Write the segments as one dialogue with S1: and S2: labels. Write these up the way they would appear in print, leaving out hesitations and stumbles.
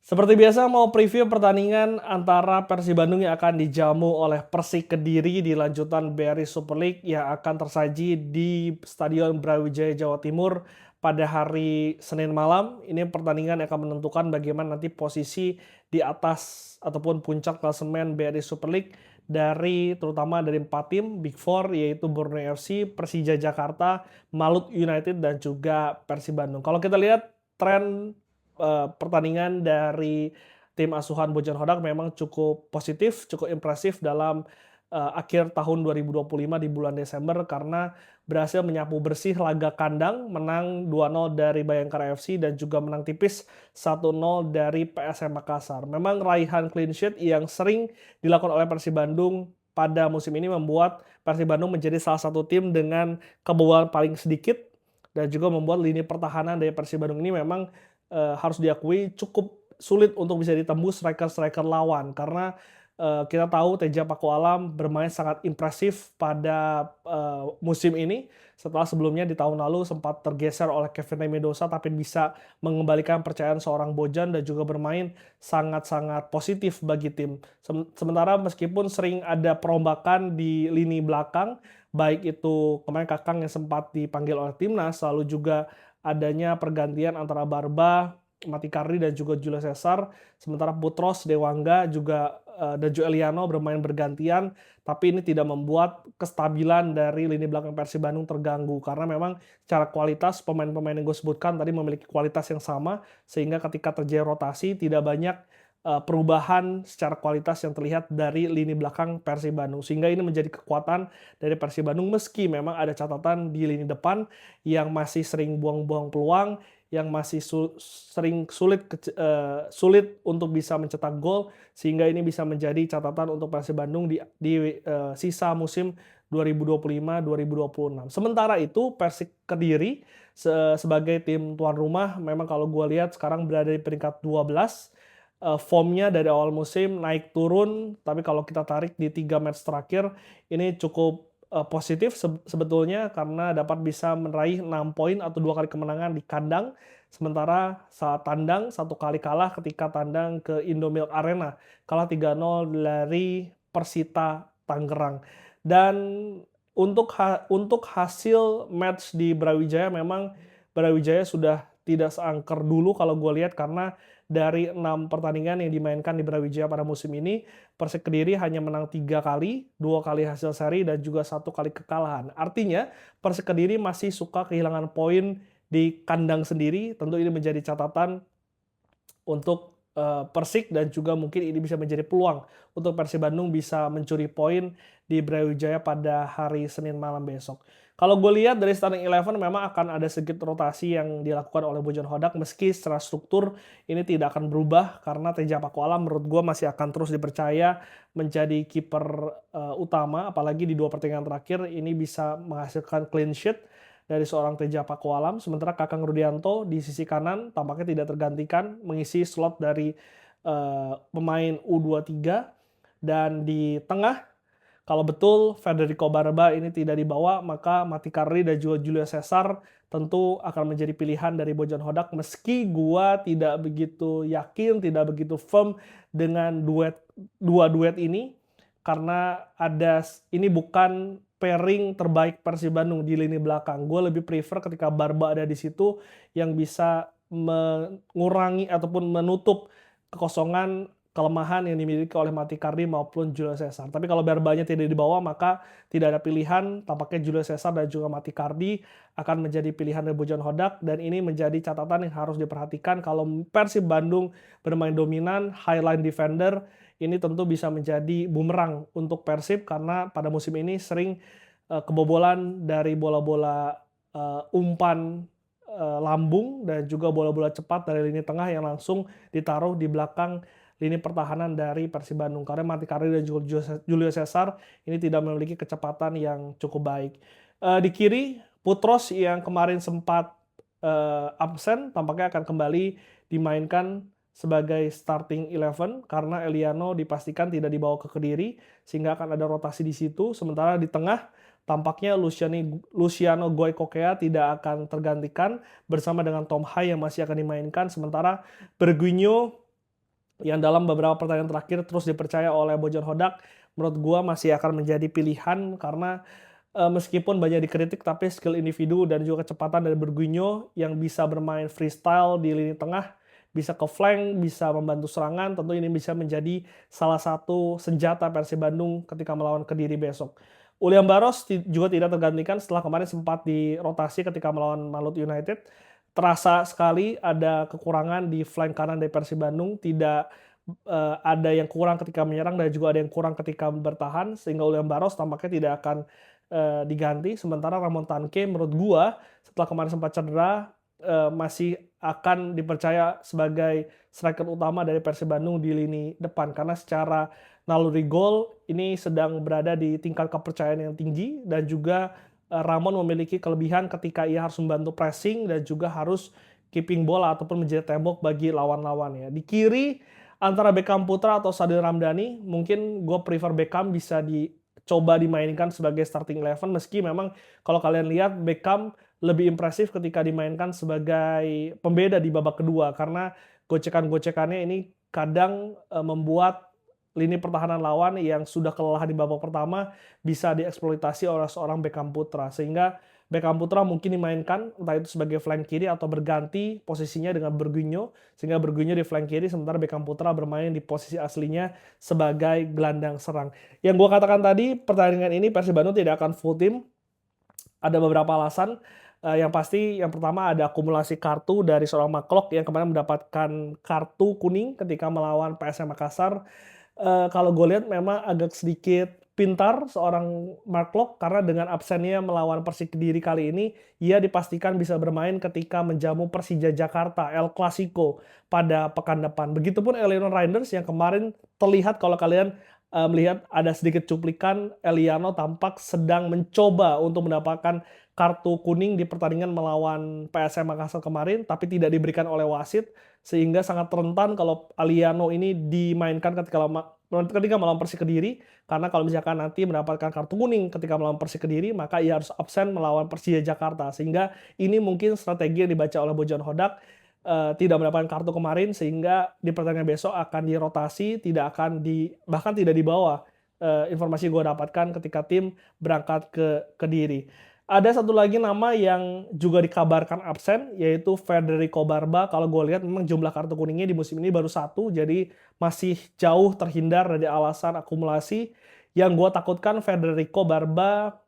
S1: Seperti biasa mau preview pertandingan antara Persib Bandung yang akan dijamu oleh Persik Kediri di lanjutan BRI Super League yang akan tersaji di Stadion Brawijaya Jawa Timur pada hari Senin malam. Ini pertandingan yang akan menentukan bagaimana nanti posisi di atas ataupun puncak klasemen BRI Super League dari terutama dari 4 tim Big Four yaitu Borneo FC, Persija Jakarta, Malut United dan juga Persib Bandung. Kalau kita lihat tren pertandingan dari tim asuhan Bojan Hodak memang cukup positif, cukup impresif dalam akhir tahun 2025 di bulan Desember karena berhasil menyapu bersih laga kandang, menang 2-0 dari Bayangkara FC dan juga menang tipis 1-0 dari PSM Makassar. Memang raihan clean sheet yang sering dilakukan oleh Persib Bandung pada musim ini membuat Persib Bandung menjadi salah satu tim dengan kebobolan paling sedikit dan juga membuat lini pertahanan dari Persib Bandung ini memang harus diakui cukup sulit untuk bisa ditembus striker-striker lawan karena kita tahu Teja Pakualam bermain sangat impresif pada musim ini setelah sebelumnya di tahun lalu sempat tergeser oleh Kevin Mendoza tapi bisa mengembalikan percayaan seorang Bojan dan juga bermain sangat-sangat positif bagi tim. Sementara meskipun sering ada perombakan di lini belakang, baik itu kemarin Kakang yang sempat dipanggil oleh timnas, lalu juga adanya pergantian antara Barba, Matikardi dan juga Julio Cesar, sementara Putros, Dewangga juga dan Joe Eliano bermain bergantian, tapi ini tidak membuat kestabilan dari lini belakang Persib Bandung terganggu karena memang secara kualitas pemain-pemain yang gue sebutkan tadi memiliki kualitas yang sama sehingga ketika terjadi rotasi tidak banyak perubahan secara kualitas yang terlihat dari lini belakang Persib Bandung sehingga ini menjadi kekuatan dari Persib Bandung meski memang ada catatan di lini depan yang masih sering buang-buang peluang, yang masih sering sulit untuk bisa mencetak gol sehingga ini bisa menjadi catatan untuk Persib Bandung di sisa musim 2025-2026. Sementara itu Persik Kediri sebagai tim tuan rumah memang kalau gue lihat sekarang berada di peringkat 12. Formnya dari awal musim naik turun, tapi kalau kita tarik di 3 match terakhir ini cukup positif sebetulnya karena dapat bisa meraih 6 poin atau 2 kali kemenangan di kandang, sementara saat tandang 1 kali kalah ketika tandang ke Indomilk Arena, kalah 3-0 dari Persita Tangerang. Dan untuk hasil match di Brawijaya memang Brawijaya sudah tidak seangker dulu kalau gue lihat karena dari 6 pertandingan yang dimainkan di Brawijaya pada musim ini, Persik Kediri hanya menang 3 kali, 2 kali hasil seri dan juga 1 kali kekalahan. Artinya Persik Kediri masih suka kehilangan poin di kandang sendiri. Tentu ini menjadi catatan untuk Persik dan juga mungkin ini bisa menjadi peluang untuk Persib Bandung bisa mencuri poin di Brawijaya pada hari Senin malam besok. Kalau gue lihat dari starting 11 memang akan ada sedikit rotasi yang dilakukan oleh Bojan Hodak meski secara struktur ini tidak akan berubah karena Teja Pakualam menurut gue masih akan terus dipercaya menjadi kiper utama apalagi di 2 pertandingan terakhir ini bisa menghasilkan clean sheet dari seorang Teja Pakualam, sementara Kakang Rudianto di sisi kanan tampaknya tidak tergantikan mengisi slot dari pemain U23 dan di tengah kalau betul Federico Barba ini tidak dibawa maka Matikardi dan juga Julio Cesar tentu akan menjadi pilihan dari Bojan Hodak meski gua tidak begitu yakin, tidak begitu firm dengan dua duet ini karena ini bukan pairing terbaik Persib Bandung di lini belakang. Gue lebih prefer ketika Barba ada di situ yang bisa mengurangi ataupun menutup kekosongan kelemahan yang dimiliki oleh Matikardi maupun Julio Cesar. Tapi kalau Barbanya tidak dibawa maka tidak ada pilihan. Tampaknya Julio Cesar dan juga Matikardi akan menjadi pilihan dari Bojan Hodak dan ini menjadi catatan yang harus diperhatikan kalau Persib Bandung bermain dominan, highline defender ini tentu bisa menjadi bumerang untuk Persib karena pada musim ini sering kebobolan dari bola-bola umpan lambung dan juga bola-bola cepat dari lini tengah yang langsung ditaruh di belakang lini pertahanan dari Persib Bandung karena Matikardi dan juga Julio Cesar ini tidak memiliki kecepatan yang cukup baik. Di kiri Putros yang kemarin sempat absen tampaknya akan kembali dimainkan sebagai starting 11 karena Eliano dipastikan tidak dibawa ke Kediri sehingga akan ada rotasi di situ. Sementara di tengah tampaknya Luciano Goikokea tidak akan tergantikan bersama dengan Tom Hai yang masih akan dimainkan. Sementara Berguinho yang dalam beberapa pertandingan terakhir terus dipercaya oleh Bojan Hodak, menurut gua masih akan menjadi pilihan karena, meskipun banyak dikritik tapi skill individu dan juga kecepatan dari Bergunyo yang bisa bermain freestyle di lini tengah, bisa ke flank, bisa membantu serangan, tentu ini bisa menjadi salah satu senjata Persib Bandung ketika melawan Kediri besok. William Barros juga tidak tergantikan setelah kemarin sempat dirotasi ketika melawan Malut United. Terasa sekali ada kekurangan di flank kanan dari Persib Bandung, tidak, ada yang kurang ketika menyerang dan juga ada yang kurang ketika bertahan, sehingga William Barros tampaknya tidak akan, diganti. Sementara Ramon Tanque menurut gua setelah kemarin sempat cedera, masih akan dipercaya sebagai striker utama dari Persib Bandung di lini depan. Karena secara naluri gol ini sedang berada di tingkat kepercayaan yang tinggi dan juga Ramon memiliki kelebihan ketika ia harus membantu pressing dan juga harus keeping bola ataupun menjadi tembok bagi lawan-lawannya. Di kiri antara Beckham Putra atau Sadil Ramdhani, mungkin gue prefer Beckham bisa dicoba dimainkan sebagai starting eleven meski memang kalau kalian lihat Beckham lebih impresif ketika dimainkan sebagai pembeda di babak kedua karena gocekan-gocekannya ini kadang membuat lini pertahanan lawan yang sudah kelelahan di babak pertama bisa dieksploitasi oleh seorang Beckham Putra. Sehingga Beckham Putra mungkin dimainkan entah itu sebagai flank kiri atau berganti posisinya dengan Bergunyo. Sehingga Bergunyo di flank kiri sementara Beckham Putra bermain di posisi aslinya sebagai gelandang serang. Yang gue katakan tadi pertandingan ini Persib Bandung tidak akan full team. Ada beberapa alasan. Yang pasti yang pertama ada akumulasi kartu dari seorang McClough yang kemarin mendapatkan kartu kuning ketika melawan PSM Makassar. Kalau gue lihat memang agak sedikit pintar seorang Mark Locke karena dengan absennya melawan Persik Kediri kali ini, ia dipastikan bisa bermain ketika menjamu Persija Jakarta, El Clasico pada pekan depan. Begitupun Eliano Reinders yang kemarin terlihat kalau kalian melihat ada sedikit cuplikan Eliano tampak sedang mencoba untuk mendapatkan kartu kuning di pertandingan melawan PSM Makassar kemarin, tapi tidak diberikan oleh wasit sehingga sangat rentan kalau Aliano ini dimainkan ketika melawan Persik Kediri karena kalau misalkan nanti mendapatkan kartu kuning ketika melawan Persik Kediri maka ia harus absen melawan Persija Jakarta sehingga ini mungkin strategi yang dibaca oleh Bojan Hodak tidak mendapatkan kartu kemarin sehingga di pertandingan besok akan dirotasi bahkan tidak dibawa informasi gue dapatkan ketika tim berangkat ke Kediri. Ada satu lagi nama yang juga dikabarkan absen, yaitu Federico Barba. Kalau gue lihat memang jumlah kartu kuningnya di musim ini baru satu, jadi masih jauh terhindar dari alasan akumulasi. Yang gue takutkan Federico Barba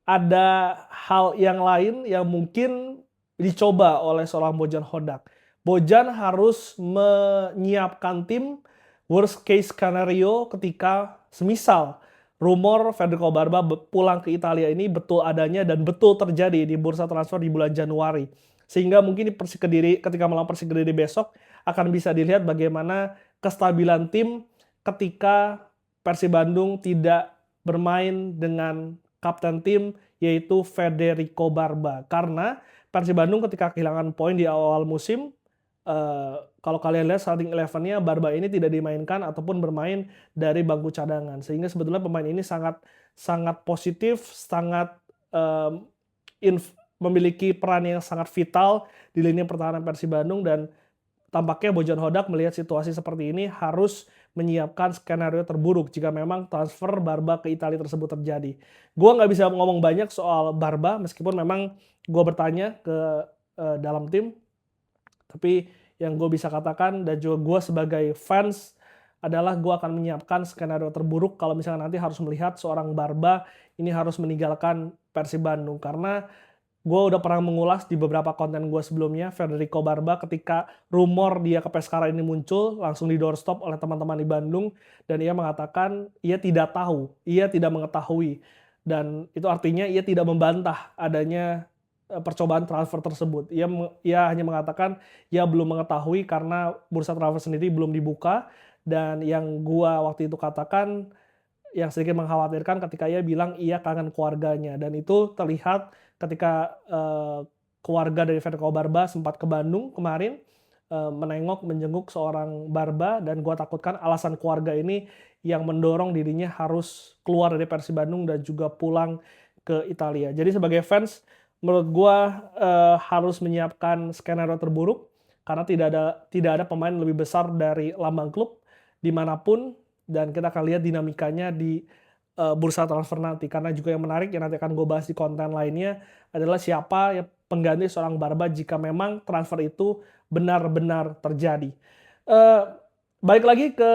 S1: ada hal yang lain yang mungkin dicoba oleh seorang Bojan Hodak. Bojan harus menyiapkan tim worst case scenario ketika semisal rumor Federico Barba pulang ke Italia ini betul adanya dan betul terjadi di bursa transfer di bulan Januari. Sehingga mungkin di Persik Kediri ketika melawan Persik Kediri besok akan bisa dilihat bagaimana kestabilan tim ketika Persib Bandung tidak bermain dengan kapten tim yaitu Federico Barba. Karena Persib Bandung ketika kehilangan poin di awal musim kalau kalian lihat starting 11-nya Barba ini tidak dimainkan ataupun bermain dari bangku cadangan sehingga sebetulnya pemain ini sangat sangat positif, sangat memiliki peran yang sangat vital di lini pertahanan Persib Bandung dan tampaknya Bojan Hodak melihat situasi seperti ini harus menyiapkan skenario terburuk jika memang transfer Barba ke Italia tersebut terjadi. Gue nggak bisa ngomong banyak soal Barba meskipun memang gue bertanya ke dalam tim tapi yang gue bisa katakan dan juga gue sebagai fans adalah gue akan menyiapkan skenario terburuk kalau misalnya nanti harus melihat seorang Barba ini harus meninggalkan Persib Bandung. Karena gue udah pernah mengulas di beberapa konten gue sebelumnya Federico Barba ketika rumor dia ke Pescara ini muncul langsung di doorstop oleh teman-teman di Bandung dan ia mengatakan ia tidak tahu, ia tidak mengetahui dan itu artinya ia tidak membantah adanya percobaan transfer tersebut. Ia hanya mengatakan ia belum mengetahui karena bursa transfer sendiri belum dibuka dan yang gua waktu itu katakan yang sedikit mengkhawatirkan ketika ia bilang ia kangen keluarganya dan itu terlihat ketika keluarga dari Federico Barba sempat ke Bandung kemarin menjenguk seorang Barba dan gua takutkan alasan keluarga ini yang mendorong dirinya harus keluar dari Persib Bandung dan juga pulang ke Italia. Jadi sebagai fans menurut gue harus menyiapkan skenario terburuk karena tidak ada pemain lebih besar dari lambang klub dimanapun, dan kita akan lihat dinamikanya di bursa transfer nanti. Karena juga yang menarik yang nanti akan gue bahas di konten lainnya adalah siapa ya pengganti seorang Barba jika memang transfer itu benar-benar terjadi. Eh, Balik lagi ke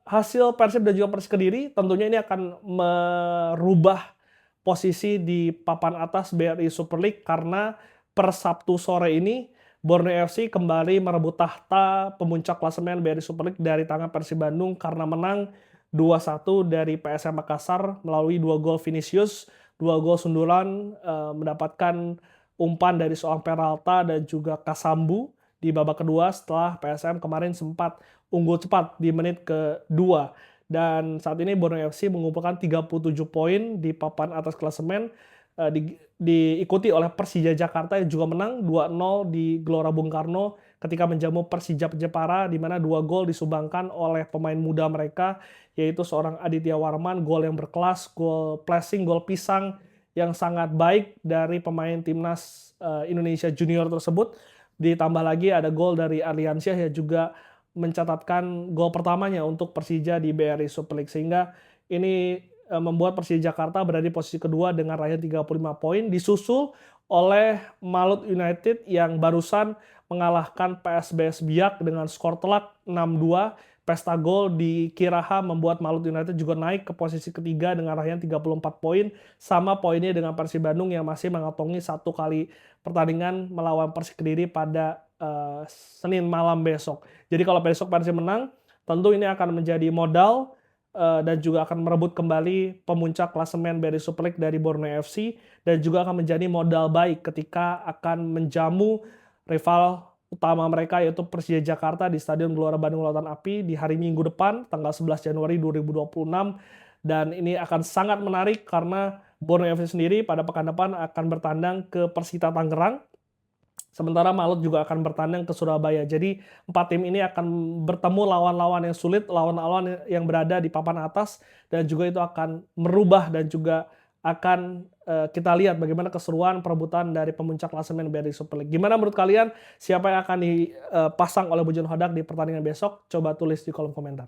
S1: hasil Persib dan juga Persik Kediri, tentunya ini akan merubah posisi di papan atas BRI Super League karena per Sabtu sore ini Borneo FC kembali merebut tahta pemuncak klasemen BRI Super League dari tangan Persib Bandung karena menang 2-1 dari PSM Makassar melalui 2 gol Vinicius, 2 gol sundulan, mendapatkan umpan dari seorang Peralta dan juga Kasambu di babak kedua setelah PSM kemarin sempat unggul cepat di menit kedua. Dan saat ini Borneo FC mengumpulkan 37 poin di papan atas klasemen, diikuti oleh Persija Jakarta yang juga menang 2-0 di Gelora Bung Karno ketika menjamu Persija Jepara, di mana 2 gol disumbangkan oleh pemain muda mereka, yaitu seorang Aditya Warman, gol yang berkelas, gol pressing, gol pisang yang sangat baik dari pemain timnas Indonesia Junior tersebut. Ditambah lagi ada gol dari Arliansyah yang juga mencatatkan gol pertamanya untuk Persija di BRI Super League, sehingga ini membuat Persija Jakarta berada di posisi kedua dengan raihan 35 poin, disusul oleh Malut United yang barusan mengalahkan PSBS Biak dengan skor telak 6-2. Pesta gol di Kiraha membuat Malut United juga naik ke posisi ketiga dengan raihan 34 poin, sama poinnya dengan Persib Bandung yang masih mengantongi 1 kali pertandingan melawan Persik Kediri pada Senin malam besok. Jadi kalau besok Persib menang, tentu ini akan menjadi modal dan juga akan merebut kembali pemuncak klasemen BRI Super League dari Borneo FC, dan juga akan menjadi modal baik ketika akan menjamu rival utama mereka yaitu Persija Jakarta di Stadion Gelora Bandung Lautan Api di hari Minggu depan tanggal 11 Januari 2026, dan ini akan sangat menarik karena Borneo FC sendiri pada pekan depan akan bertandang ke Persita Tangerang, sementara Malut juga akan bertandang ke Surabaya. Jadi 4 tim ini akan bertemu lawan-lawan yang sulit, lawan-lawan yang berada di papan atas, dan juga itu akan merubah dan juga akan kita lihat bagaimana keseruan perebutan dari pemuncak klasemen BRI Super League. Gimana menurut kalian, siapa yang akan dipasang oleh Bujon Hodak di pertandingan besok? Coba tulis di kolom komentar.